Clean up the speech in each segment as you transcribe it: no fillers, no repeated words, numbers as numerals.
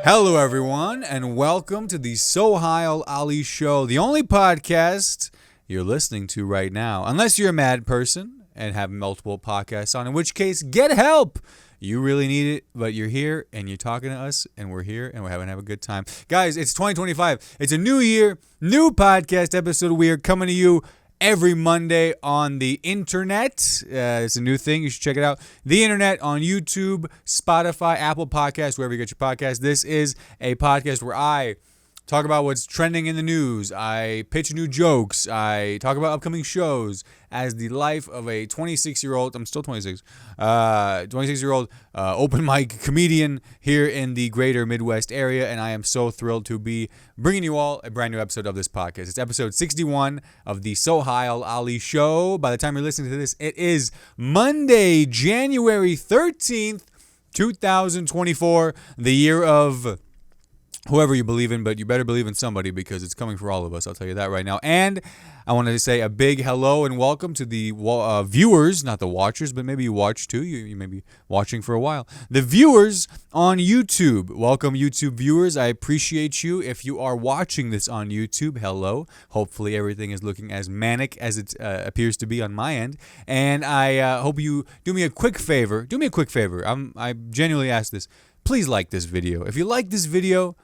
Hello, everyone, and welcome to the Sohile Ali Show, the only podcast you're listening to right now. Unless you're a mad person and have multiple podcasts on, in which case, get help. You really need it, but you're here, and you're talking to us, and we're here, and we're having a good time. Guys, it's 2025. It's a new year, new podcast episode. We are coming to you every Monday on the internet. It's a new thing. You should check it out. The internet on YouTube, Spotify, Apple Podcasts, wherever you get your podcast. This is a podcast where I talk about what's trending in the news. I pitch new jokes. I talk about upcoming shows as the life of a 26-year-old. I'm still 26. 26-year-old open mic comedian here in the greater Midwest area, and I am so thrilled to be bringing you all a brand new episode of this podcast. It's episode 61 of the Sohile Ali Show. By the time you're listening to this, it is Monday, January 13th, 2024, the year of whoever you believe in, but you better believe in somebody because it's coming for all of us. I'll tell you that right now. And I want to say a big hello and welcome to the viewers, not the watchers, but maybe you watch too. You may be watching for a while. The viewers on YouTube. Welcome, YouTube viewers. I appreciate you. If you are watching this on YouTube, hello. Hopefully everything is looking as manic as it appears to be on my end. And I hope you do me a quick favor. Do me a quick favor. I genuinely ask this. Please like this video. If you like this video,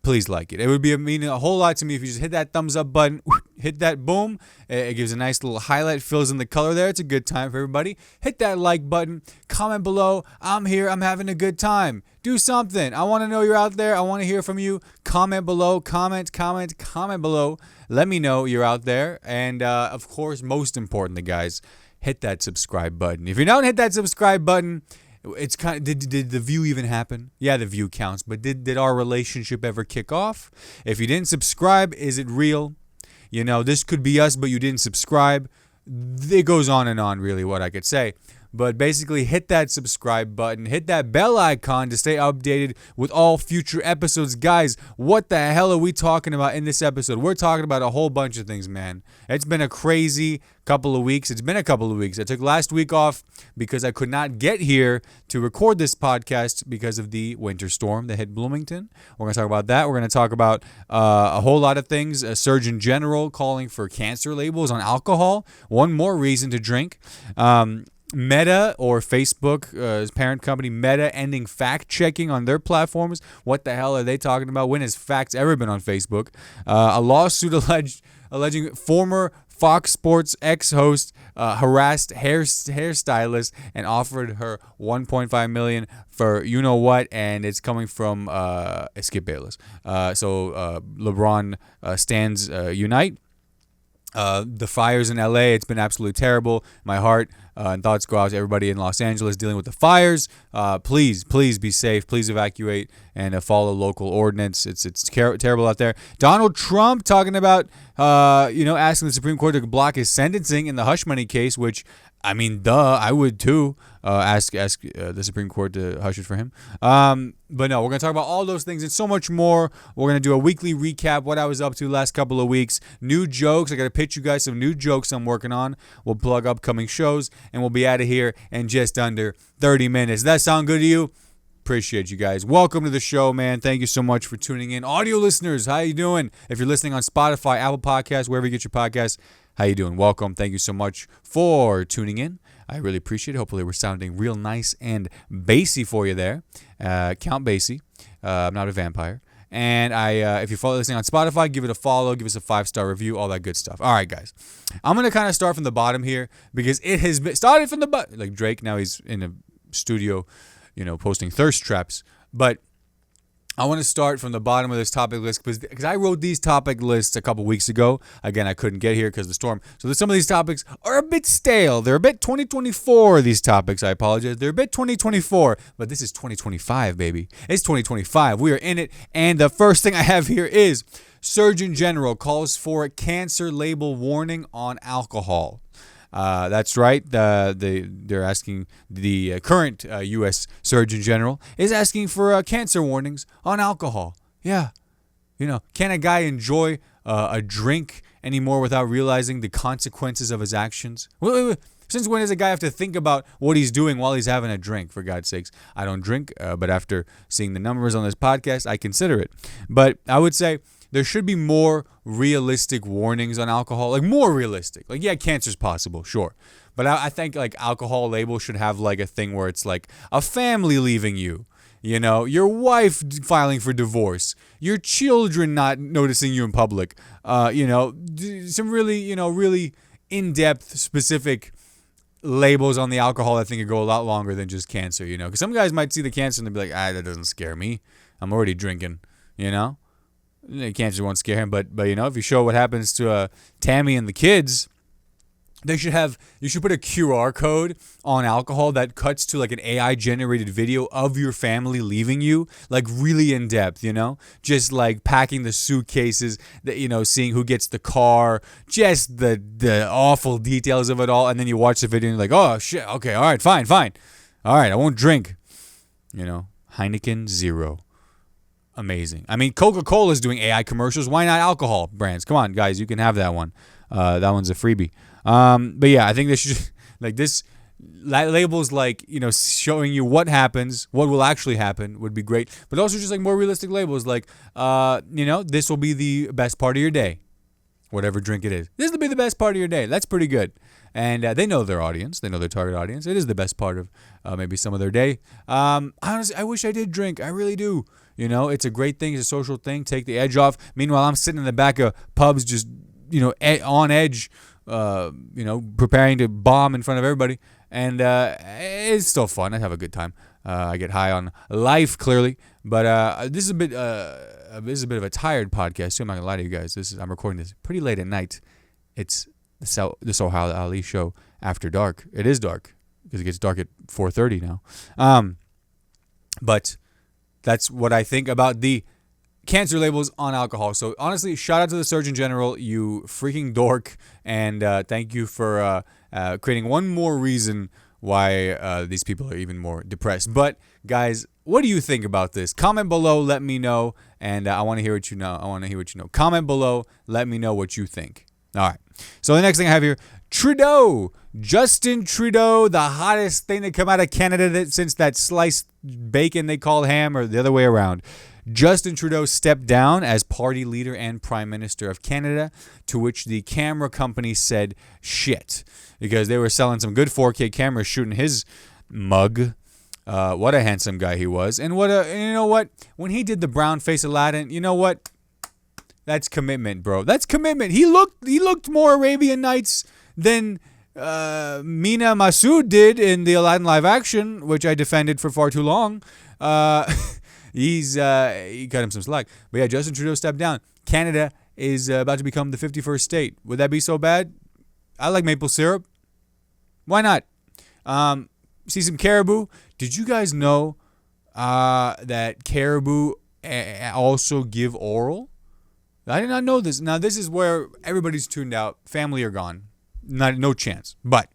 please like it. It would mean a whole lot to me if you just hit that thumbs up button, hit that boom. It gives a nice little highlight, fills in the color there. It's a good time for everybody. Hit that like button. Comment below. I'm here. I'm having a good time. Do something. I want to know you're out there. I want to hear from you. Comment below. Comment below. Let me know you're out there. And, of course, most importantly, guys, hit that subscribe button. If you don't hit that subscribe button, it's kind of, did the view even happen? Yeah, the view counts, but did our relationship ever kick off? If you didn't subscribe, is it real? You know, this could be us, but you didn't subscribe. It goes on and on, really, what I could say. But basically, hit that subscribe button. Hit that bell icon to stay updated with all future episodes. Guys, what the hell are we talking about in this episode? We're talking about a whole bunch of things, man. It's been a crazy couple of weeks. It's been a couple of weeks. I took last week off because I could not get here to record this podcast because of the winter storm that hit Bloomington. We're going to talk about that. We're going to talk about a whole lot of things. A Surgeon General calling for cancer labels on alcohol. One more reason to drink. Meta, or Facebook, parent company Meta, ending fact-checking on their platforms. What the hell are they talking about? When has facts ever been on Facebook? A lawsuit alleging former Fox Sports ex-host harassed hairstylist and offered her $1.5 million for you-know-what, and it's coming from Skip Bayless. So LeBron stands unite. The fires in LA, it's been absolutely terrible. My heart and thoughts go out to everybody in Los Angeles dealing with the fires. Please be safe. Please evacuate and follow local ordinance. It's terrible out there. Donald Trump talking about, asking the Supreme Court to block his sentencing in the hush money case, which, I mean, I would too. Ask the Supreme Court to hush it for him. But no, we're going to talk about all those things and so much more. We're going to do a weekly recap, what I was up to last couple of weeks. New jokes. I got to pitch you guys some new jokes I'm working on. We'll plug upcoming shows, and we'll be out of here in just under 30 minutes. Does that sound good to you? Appreciate you guys. Welcome to the show, man. Thank you so much for tuning in. Audio listeners, how you doing? If you're listening on Spotify, Apple Podcasts, wherever you get your podcasts, how you doing? Welcome. Thank you so much for tuning in. I really appreciate it. Hopefully we're sounding real nice and bassy for you there. Count Basie. I'm not a vampire. And if you're listening on Spotify, give it a follow, give us a 5-star review, all that good stuff. All right, guys. I'm going to kind of start from the bottom here because it has been started from the bottom. Like Drake, now he's in a studio, posting thirst traps. But I want to start from the bottom of this topic list because I wrote these topic lists a couple weeks ago. Again, I couldn't get here because of the storm. So some of these topics are a bit stale. They're a bit 2024, these topics. I apologize. They're a bit 2024, but this is 2025, baby. It's 2025. We are in it. And the first thing I have here is Surgeon General calls for a cancer label warning on alcohol. That's right. They're asking the current U.S. Surgeon General is asking for cancer warnings on alcohol. Yeah. Can a guy enjoy a drink anymore without realizing the consequences of his actions? Wait. Since when does a guy have to think about what he's doing while he's having a drink, for God's sakes? I don't drink, but after seeing the numbers on this podcast, I consider it. But I would say there should be more realistic warnings on alcohol, like more realistic. Like, yeah, cancer's possible, sure. But I think like alcohol labels should have like a thing where it's like a family leaving you. You know, your wife filing for divorce, your children not noticing you in public, some really, really in-depth, specific labels on the alcohol I think could go a lot longer than just cancer, because some guys might see the cancer and they'll be like, that doesn't scare me. I'm already drinking, Cancer won't scare him, but if you show what happens to Tammy and the kids, you should put a QR code on alcohol that cuts to like an AI generated video of your family leaving you, like really in depth, just like packing the suitcases, seeing who gets the car, just the awful details of it all. And then you watch the video and you're like, oh shit, okay, all right, fine. All right, I won't drink. Heineken Zero. Amazing. I mean, Coca-Cola is doing AI commercials. Why not alcohol brands? Come on, guys, you can have that one. That one's a freebie. But yeah, I think this should like this labels like showing you what happens, what will actually happen would be great. But also just like more realistic labels like this will be the best part of your day, whatever drink it is. This will be the best part of your day. That's pretty good. And they know their audience. They know their target audience. It is the best part of maybe some of their day. Honestly, I wish I did drink. I really do. It's a great thing. It's a social thing. Take the edge off. Meanwhile, I'm sitting in the back of pubs just, on edge, preparing to bomb in front of everybody. And it's still fun. I have a good time. I get high on life, clearly. But this is a bit of a tired podcast, too. I'm not going to lie to you guys. I'm recording this pretty late at night. It's the Sohile Ali show after dark. It is dark because it gets dark at 4:30 now. But that's what I think about the cancer labels on alcohol. So honestly, shout out to the Surgeon General, you freaking dork, and thank you for creating one more reason why these people are even more depressed. But guys, what do you think about this? Comment below, let me know, and I want to hear what you know. Comment below, let me know what you think. All right. So the next thing I have here, Trudeau. Justin Trudeau, the hottest thing to come out of Canada since that sliced bacon they called ham, or the other way around. Justin Trudeau stepped down as party leader and prime minister of Canada, to which the camera company said shit, because they were selling some good 4K cameras shooting his mug. What a handsome guy he was. And you know what? When he did the brown face Aladdin, you know what? That's commitment, bro. That's commitment. He looked more Arabian Nights than Mina Masood did in the Aladdin live action, which I defended for far too long. He cut him some slack. But yeah, Justin Trudeau stepped down. Canada is about to become the 51st state. Would that be so bad? I like maple syrup. Why not? See some caribou. Did you guys know that caribou also give oral? I did not know this. Now, this is where everybody's tuned out. Family are gone. No chance. But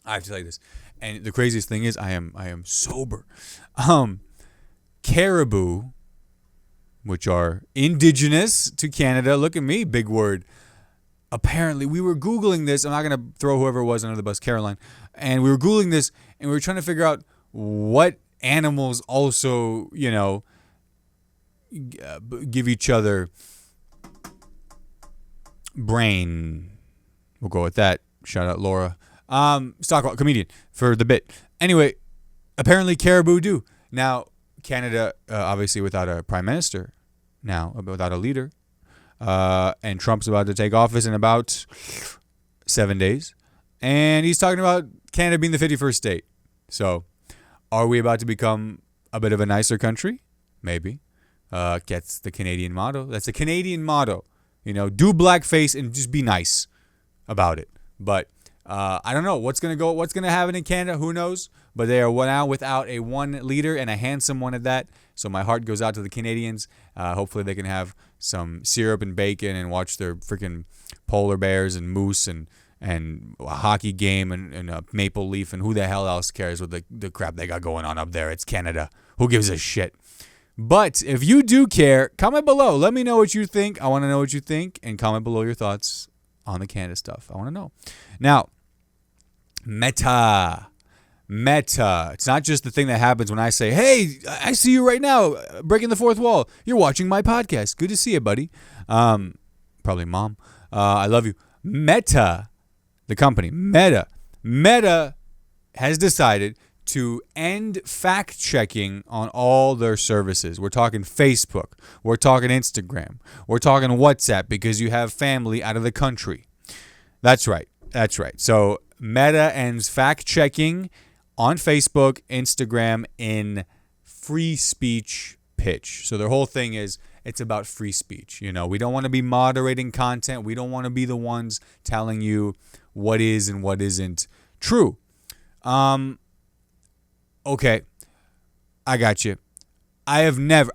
I have to tell you this. And the craziest thing is I am sober. Caribou, which are indigenous to Canada. Look at me, big word. Apparently, we were Googling this. I'm not going to throw whoever it was under the bus, Caroline. And we were Googling this, and we were trying to figure out what animals also, give each other brain. We'll go with that. Shout out Laura. Stockwell, comedian, for the bit. Anyway, apparently caribou do. Now, Canada, obviously without a prime minister now, without a leader, and Trump's about to take office in about 7 days, and he's talking about Canada being the 51st state. So, are we about to become a bit of a nicer country? Maybe. That's the Canadian motto. That's the Canadian motto. Do blackface and just be nice about it. But I don't know what's gonna happen in Canada. Who knows? But they are now without a one leader, and a handsome one at that. So my heart goes out to the Canadians. Hopefully they can have some syrup and bacon and watch their freaking polar bears and moose and a hockey game and a maple leaf, and who the hell else cares what the crap they got going on up there. It's Canada. Who gives a shit? But if you do care, comment below. Let me know what you think. I want to know what you think, and comment below your thoughts on the Canada stuff. I want to know. Now, Meta. Meta. It's not just the thing that happens when I say, hey, I see you right now, breaking the fourth wall. You're watching my podcast. Good to see you, buddy. Probably mom. I love you. Meta, the company, Meta. Meta has decided to end fact-checking on all their services. We're talking Facebook. We're talking Instagram. We're talking WhatsApp because you have family out of the country. That's right. That's right. So Meta ends fact-checking on Facebook, Instagram in free speech pitch. So their whole thing is it's about free speech. You know, we don't want to be moderating content. We don't want to be the ones telling you what is and what isn't true. Okay, I got you. I have never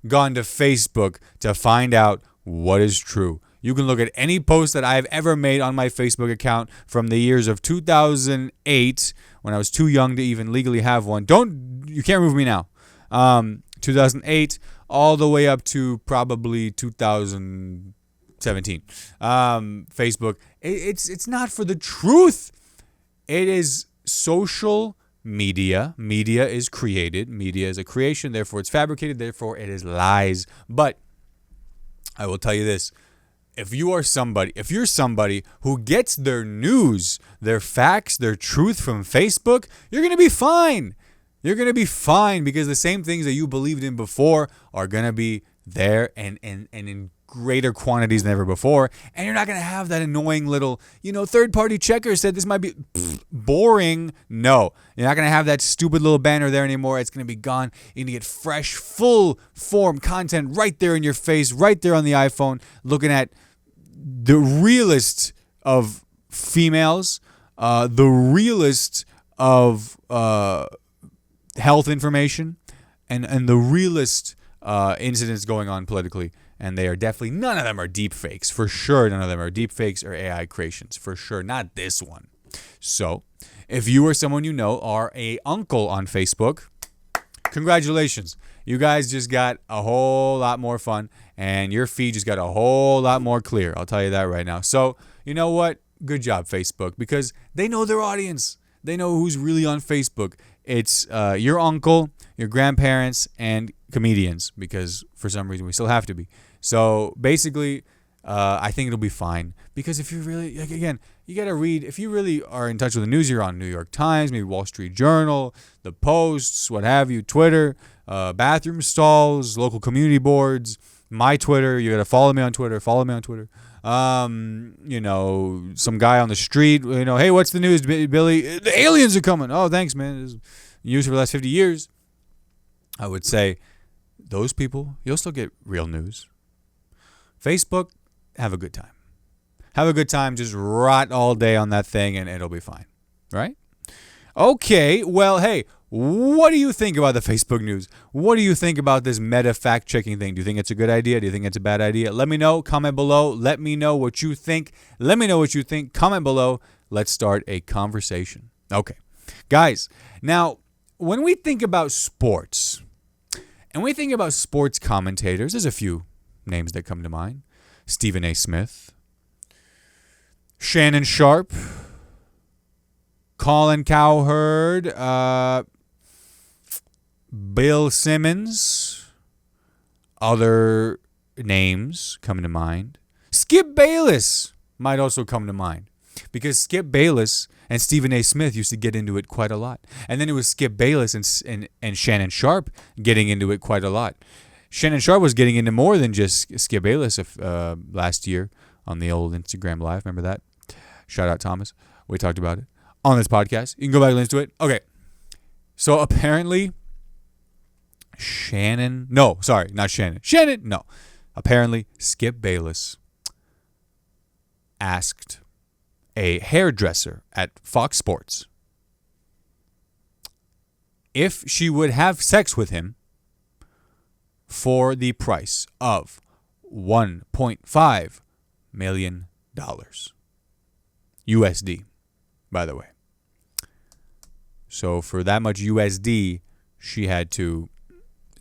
gone to Facebook to find out what is true. You can look at any post that I have ever made on my Facebook account from the years of 2008, when I was too young to even legally have one. You can't remove me now. 2008 all the way up to probably 2017. Facebook. It's not for the truth. It is social media. Media is created. Media is a creation. Therefore, it's fabricated. Therefore, it is lies. But I will tell you this. If you're somebody who gets their news, their facts, their truth from Facebook, you're going to be fine. You're going to be fine because the same things that you believed in before are going to be there and in greater quantities than ever before. And you're not going to have that annoying little, third-party checker said this might be boring. No, you're not going to have that stupid little banner there anymore. It's going to be gone. You're going to get fresh, full-form content right there in your face, right there on the iPhone, looking at the realest of females, the realest of health information, and the realest incidents going on politically. And they are definitely, none of them are deep fakes. For sure, none of them are deep fakes or AI creations. For sure, not this one. So, if you or someone you know are a uncle on Facebook, congratulations. You guys just got a whole lot more fun, and your feed just got a whole lot more clear. I'll tell you that right now. So, you know what? Good job, Facebook, because they know their audience. They know who's really on Facebook. It's your uncle, your grandparents, and comedians, because for some reason we still have to be. So basically, I think it'll be fine, because if you're really, again, you got to read. If you really are in touch with the news, you're on New York Times, maybe Wall Street Journal, the Posts, what have you, Twitter, bathroom stalls, local community boards, my Twitter. You got to follow me on Twitter. Some guy on the street, hey, what's the news, Billy? The aliens are coming. Oh, thanks, man. It's used for the last 50 years. I would say those people, you'll still get real news. Facebook, have a good time. Have a good time. Just rot all day on that thing, and it'll be fine. Right? Okay. Well, hey, what do you think about the Facebook news? What do you think about this Meta fact-checking thing? Do you think it's a good idea? Do you think it's a bad idea? Let me know. Comment below. Let me know what you think. Comment below. Let's start a conversation. Okay. Guys, now, when we think about sports, and we think about sports commentators, there's a few names that come to mind. Stephen A. Smith, Shannon Sharp, Colin Cowherd, Bill Simmons, other names come to mind. Skip Bayless might also come to mind, because Skip Bayless and Stephen A. Smith used to get into it quite a lot. And then it was Skip Bayless and Shannon Sharp getting into it quite a lot. Shannon Sharp was getting into more than just Skip Bayless last year on the old Instagram Live. Remember that? Shout out Thomas. We talked about it on this podcast. You can go back and listen to it. Okay. So apparently apparently Skip Bayless asked a hairdresser at Fox Sports if she would have sex with him for the price of $1.5 million. USD, by the way. So for that much USD, she had to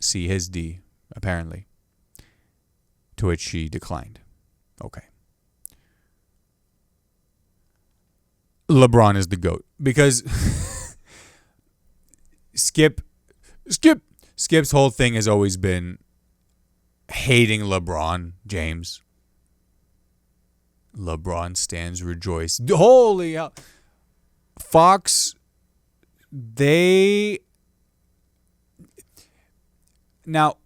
see his D, apparently, to which she declined. Okay. LeBron is the GOAT. Because Skip's whole thing has always been hating LeBron James. LeBron stands rejoice. Holy hell. Fox, now,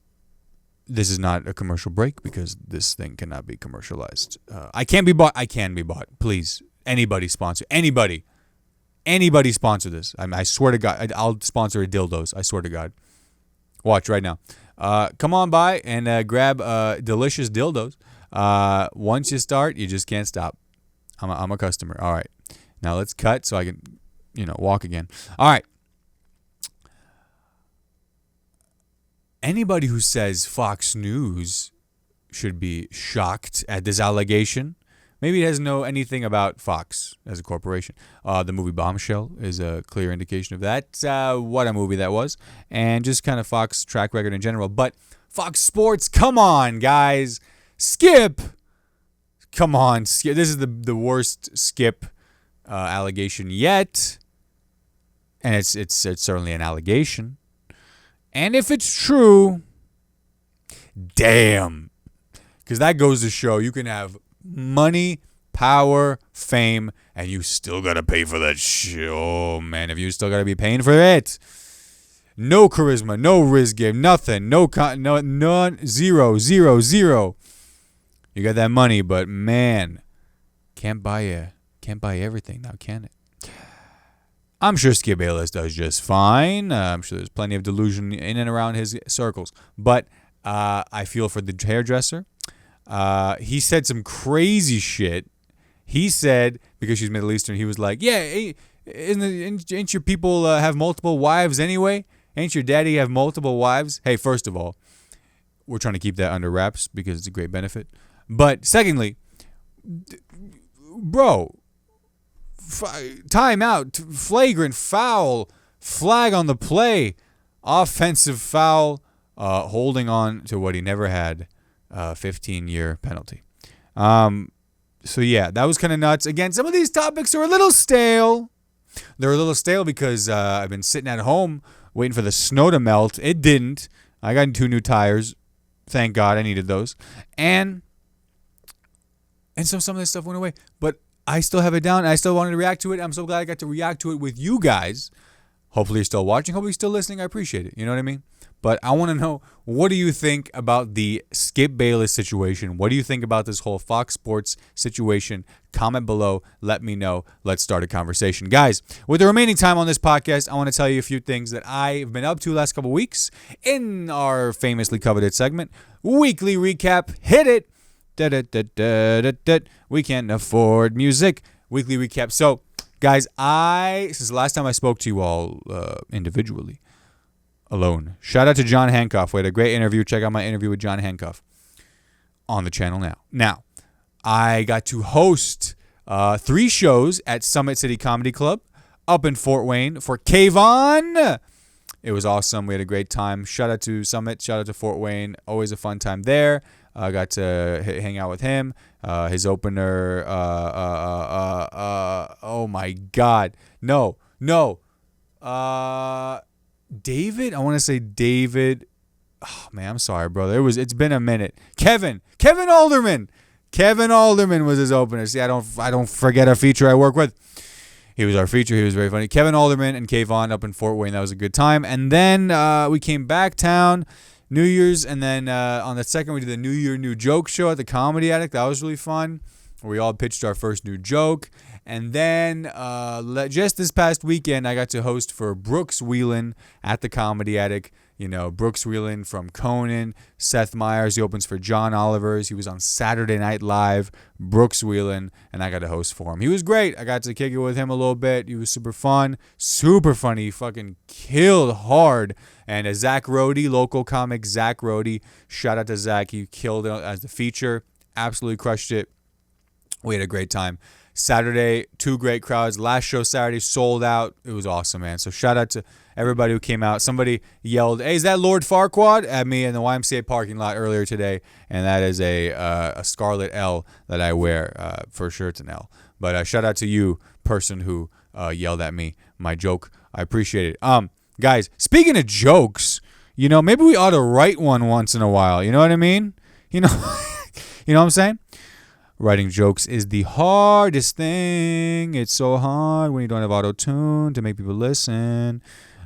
this is not a commercial break because this thing cannot be commercialized. I can be bought. Please, anybody sponsor. Anybody sponsor this. I swear to God, I'll sponsor a dildos. I swear to God. Watch right now. Come on by and grab delicious dildos. Once you start, you just can't stop. I'm a customer. All right. Now let's cut so I can, walk again. All right. Anybody who says Fox News should be shocked at this allegation, maybe it doesn't know anything about Fox as a corporation. The movie Bombshell is a clear indication of that. What a movie that was. And just kind of Fox track record in general. But Fox Sports, come on, guys. Skip. Come on, Skip. This is the worst Skip allegation yet. And it's certainly an allegation. And if it's true, damn. Because that goes to show you can have money, power, fame, and you still got to pay for that shit. Oh, man, if you still got to be paying for it. No charisma, no risk game, nothing. None, zero. You got that money, but man, can't buy everything now, can it? I'm sure Skip Bayless does just fine. I'm sure there's plenty of delusion in and around his circles. But I feel for the hairdresser. He said some crazy shit. He said, because she's Middle Eastern, he was like, yeah, ain't your people have multiple wives anyway? Ain't your daddy have multiple wives? Hey, first of all, we're trying to keep that under wraps because it's a great benefit. But secondly, bro, time out, flagrant foul, flag on the play, offensive foul, holding on to what he never had, 15-year penalty. So yeah, that was kind of nuts. Again, some of these topics are a little stale. They're a little stale because I've been sitting at home waiting for the snow to melt. It didn't. I got 2 new tires. Thank God, I needed those. And so some of this stuff went away. But I still have it down. I still wanted to react to it. I'm so glad I got to react to it with you guys. Hopefully you're still watching. Hopefully you're still listening. I appreciate it. You know what I mean? But I want to know, what do you think about the Skip Bayless situation? What do you think about this whole Fox Sports situation? Comment below. Let me know. Let's start a conversation. Guys, with the remaining time on this podcast, I want to tell you a few things that I've been up to the last couple weeks in our famously coveted segment, Weekly Recap. Hit it. We can't afford music. Weekly Recap. So, guys, since the last time I spoke to you all individually, alone, shout out to John Hancock. We had a great interview. Check out my interview with John Hancock on the channel now. Now, I got to host 3 shows at Summit City Comedy Club up in Fort Wayne for Kayvon. It was awesome. We had a great time. Shout out to Summit. Shout out to Fort Wayne. Always a fun time there. I got to hang out with him. His opener. Oh my God. No. David. I want to say David. Oh man, I'm sorry, brother. It's been a minute. Kevin Alderman. Kevin Alderman was his opener. See, I don't forget a feature I work with. He was our feature. He was very funny. Kevin Alderman and Kayvon up in Fort Wayne. That was a good time. And then we came back town. New Year's, and then on the second we did the New Year New Joke show at the Comedy Attic. That was really fun, where we all pitched our first new joke. And then just this past weekend, I got to host for Brooks Wheelan at the Comedy Attic. You know, Brooks Wheelan from Conan, Seth Meyers. He opens for John Oliver's. He was on Saturday Night Live, Brooks Wheelan, and I got to host for him. He was great. I got to kick it with him a little bit. He was super fun, super funny. He fucking killed hard. And Zach Rohde, local comic Zach Rohde, shout out to Zach. He killed it as the feature. Absolutely crushed it. We had a great time. Saturday, 2 great crowds. Last show Saturday sold out. It was awesome, man. So shout out to everybody who came out. Somebody yelled, "Hey, is that Lord Farquaad?" at me in the YMCA parking lot earlier today, and that is a Scarlet L that I wear. For sure, it's an L. But shout out to you, person who yelled at me my joke. I appreciate it. Guys, speaking of jokes, maybe we ought to write one once in a while. You know what I mean? You know what I'm saying? Writing jokes is the hardest thing. It's so hard when you don't have auto-tune to make people listen.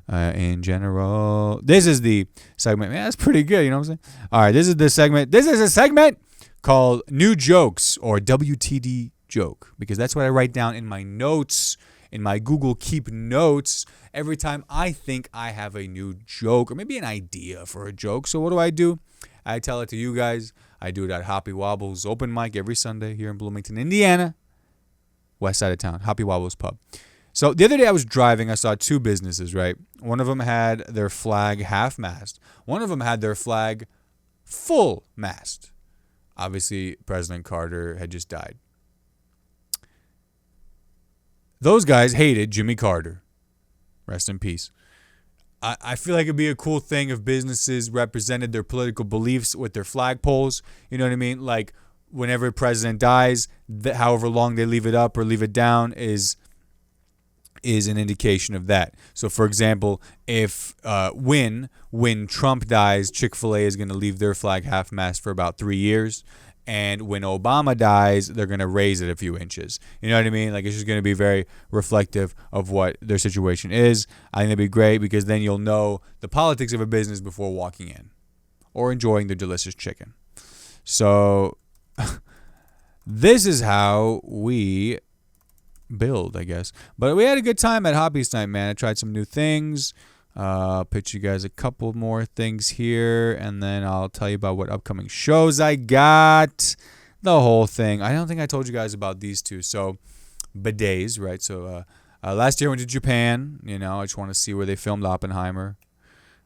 In general, this is the segment. Man, that's pretty good. You know what I'm saying? All right, this is the segment. This is a segment called New Jokes, or WTD Joke, because that's what I write down in my notes, in my Google Keep notes, every time I think I have a new joke or maybe an idea for a joke. So what do? I tell it to you guys. I do it at Hoppy Wobbles open mic every Sunday here in Bloomington, Indiana, west side of town, Hoppy Wobbles Pub. So the other day I was driving, I saw two businesses, right? One of them had their flag half-mast. One of them had their flag full-mast. Obviously, President Carter had just died. Those guys hated Jimmy Carter. Rest in peace. I feel like it'd be a cool thing if businesses represented their political beliefs with their flagpoles. You know what I mean? Like, whenever a president dies, however long they leave it up or leave it down is an indication of that. So, for example, if when Trump dies, Chick-fil-A is going to leave their flag half-mast for about 3 years. And when Obama dies, they're going to raise it a few inches. You know what I mean? Like, it's just going to be very reflective of what their situation is. I think that'd be great because then you'll know the politics of a business before walking in or enjoying their delicious chicken. So this is how we build, I guess. But we had a good time at Hobbies Night, man. I tried some new things. I'll pitch you guys a couple more things here, and then I'll tell you about what upcoming shows I got. The whole thing. I don't think I told you guys about these two. So, bidets, right? So, last year I went to Japan. I just want to see where they filmed Oppenheimer.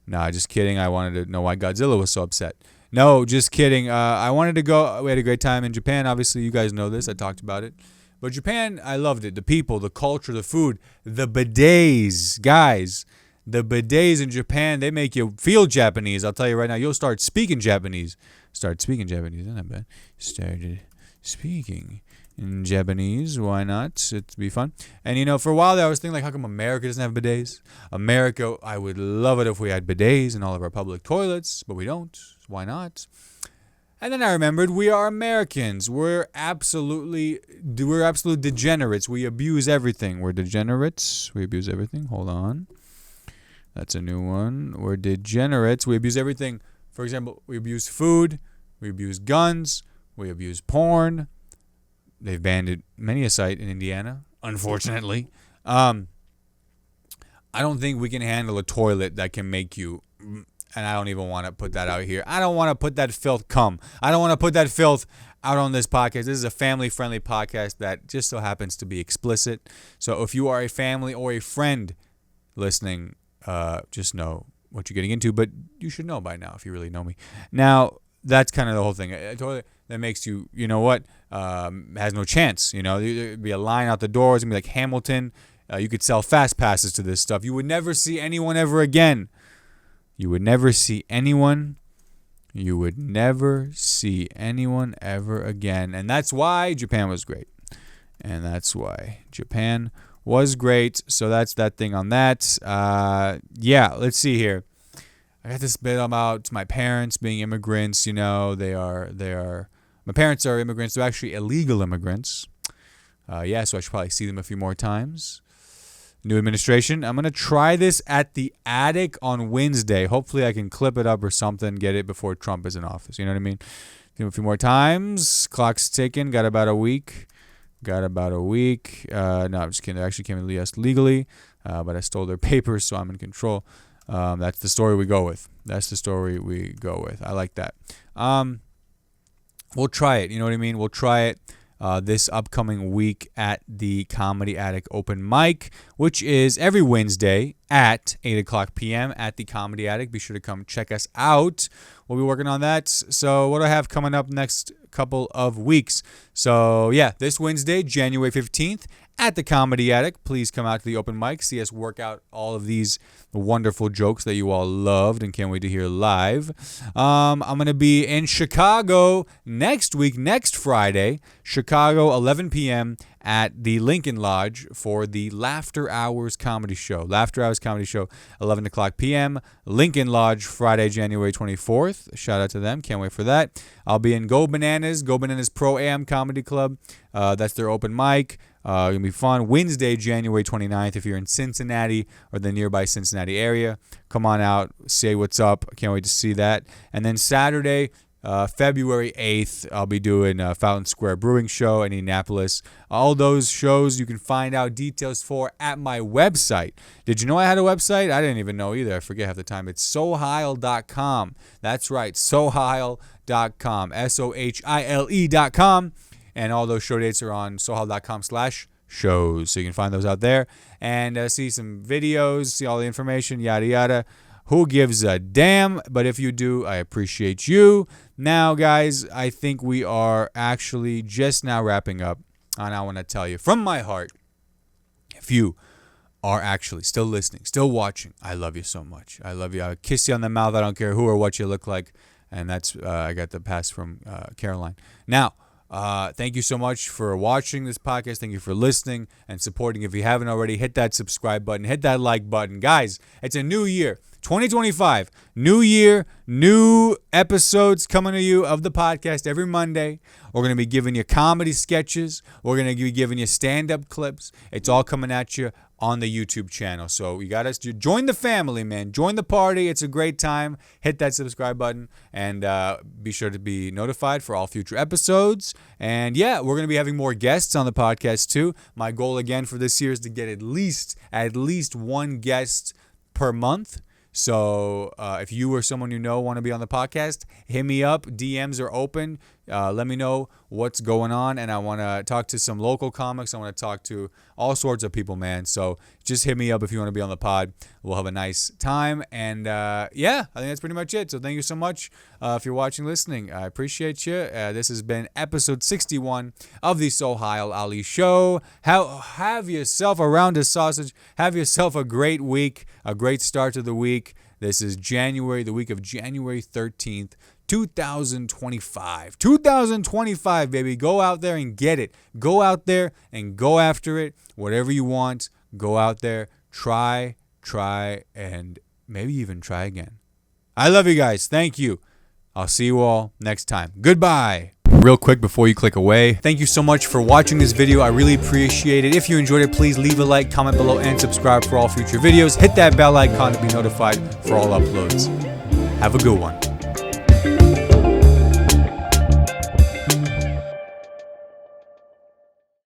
Nah, just kidding. I wanted to know why Godzilla was so upset. No, just kidding. I wanted to go. We had a great time in Japan. Obviously, you guys know this. I talked about it. But Japan, I loved it. The people, the culture, the food, the bidets. Guys, the bidets in Japan, they make you feel Japanese. I'll tell you right now, you'll start speaking Japanese. Isn't that bad? Started speaking in Japanese. Why not? It'd be fun. And, for a while there, I was thinking, like, how come America doesn't have bidets? America, I would love it if we had bidets in all of our public toilets, but we don't. Why not? And then I remembered we are Americans. We're absolute degenerates. We abuse everything. We're degenerates. We abuse everything. Hold on. That's a new one. We're degenerates. We abuse everything. For example, we abuse food. We abuse guns. We abuse porn. They've banned many a site in Indiana, unfortunately. I don't think we can handle a toilet that can make you... And I don't even want to put that out here. I don't want to put that filth I don't want to put that filth out on this podcast. This is a family-friendly podcast that just so happens to be explicit. So if you are a family or a friend listening, just know what you're getting into. But you should know by now if you really know me. Now, that's kind of the whole thing. A toilet that makes you, has no chance. There'd be a line out the door. It's going to be like Hamilton. You could sell fast passes to this stuff. You would never see anyone ever again. You would never see anyone ever again. And that's why Japan was great. So that's that thing on that. Let's see here. I got this bit about my parents being immigrants. My parents are immigrants. They're actually illegal immigrants. So I should probably see them a few more times. New administration. I'm going to try this at the attic on Wednesday. Hopefully I can clip it up or something, get it before Trump is in office. You know what I mean? A few more times. Clock's ticking. Got about a week. No, I'm just kidding. They actually came in the U.S. legally, but I stole their papers, so I'm in control. That's the story we go with. I like that. We'll try it. You know what I mean? We'll try it. This upcoming week at the Comedy Attic Open Mic, which is every Wednesday at 8 o'clock p.m. at the Comedy Attic. Be sure to come check us out. We'll be working on that. So what do I have coming up next couple of weeks? So, this Wednesday, January 15th, at the Comedy Attic. Please come out to the open mic. See us work out all of these wonderful jokes that you all loved and can't wait to hear live. I'm going to be in Chicago next week, next Friday, Chicago, 11 p.m. at the Lincoln Lodge for the Laughter Hours Comedy Show. Laughter Hours Comedy Show, 11 o'clock p.m. Lincoln Lodge, Friday, January 24th. Shout out to them. Can't wait for that. I'll be in Go Bananas Pro-Am Comedy Club. That's their open mic. Going to be fun. Wednesday, January 29th, if you're in Cincinnati or the nearby Cincinnati area. Come on out. Say what's up. Can't wait to see that. And then Saturday, February 8th, I'll be doing a Fountain Square Brewing Show in Indianapolis. All those shows you can find out details for at my website. Did you know I had a website? I didn't even know either. I forget half the time. It's Sohile.com. That's right, Sohile.com. Sohile.com. And all those show dates are on sohile.com/shows. So you can find those out there and see some videos, see all the information, yada, yada. Who gives a damn? But if you do, I appreciate you. Now, guys, I think we are actually just now wrapping up. And I want to tell you from my heart, if you are actually still listening, still watching, I love you so much. I love you. I kiss you on the mouth. I don't care who or what you look like. And that's I got the pass from Caroline. Now, thank you so much for watching this podcast. Thank you for listening and supporting. If you haven't already, hit that subscribe button. Hit that like button. Guys, it's a new year. 2025, new year, new episodes coming to you of the podcast every Monday. We're going to be giving you comedy sketches. We're going to be giving you stand-up clips. It's all coming at you on the YouTube channel. So you got to join the family, man. Join the party. It's a great time. Hit that subscribe button and be sure to be notified for all future episodes. And yeah, we're going to be having more guests on the podcast too. My goal again for this year is to get at least one guest per month. So if you or someone you know want to be on the podcast, hit me up. DMs are open. Let me know what's going on. And I want to talk to some local comics. I want to talk to all sorts of people, man. So just hit me up if you want to be on the pod. We'll have a nice time. And yeah, I think that's pretty much it. So thank you so much if you're watching, listening. I appreciate you. This has been episode 61 of the Sohile Ali Show. Have yourself a round of sausage. Have yourself a great week, a great start to the week. This is January, the week of January 13th, 2025. 2025, baby. Go out there and get it. Go out there and go after it. Whatever you want, go out there. Try, and maybe even try again. I love you guys. Thank you. I'll see you all next time. Goodbye. Real quick before you click away, thank you so much for watching this video. I really appreciate it. If you enjoyed it, please leave a like, comment below, and subscribe for all future videos. Hit that bell icon to be notified for all uploads. Have a good one.